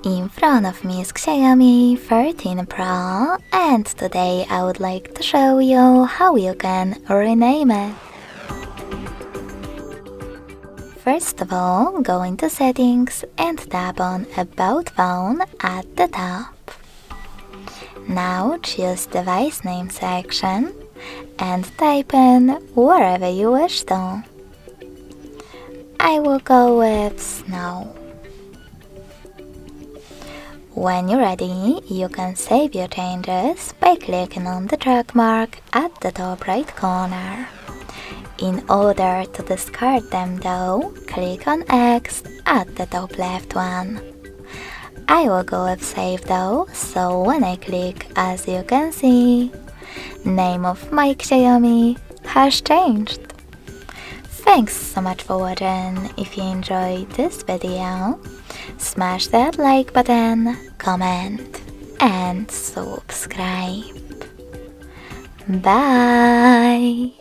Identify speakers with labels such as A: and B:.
A: In front of me is Xiaomi 13 Pro, and today I would like to show you how you can rename it. First of all, go into Settings and tap on About Phone at the top. Now choose Device Name section and type in wherever you wish to. I will go with Snow. When you're ready, you can save your changes by clicking on the check mark at the top right corner. In order to discard them though, click on X at the top left one. I will go with Save though, so when I click, as you can see, name of my Xiaomi has changed. Thanks so much for watching. If you enjoyed this video, smash that like button, comment and subscribe. Bye!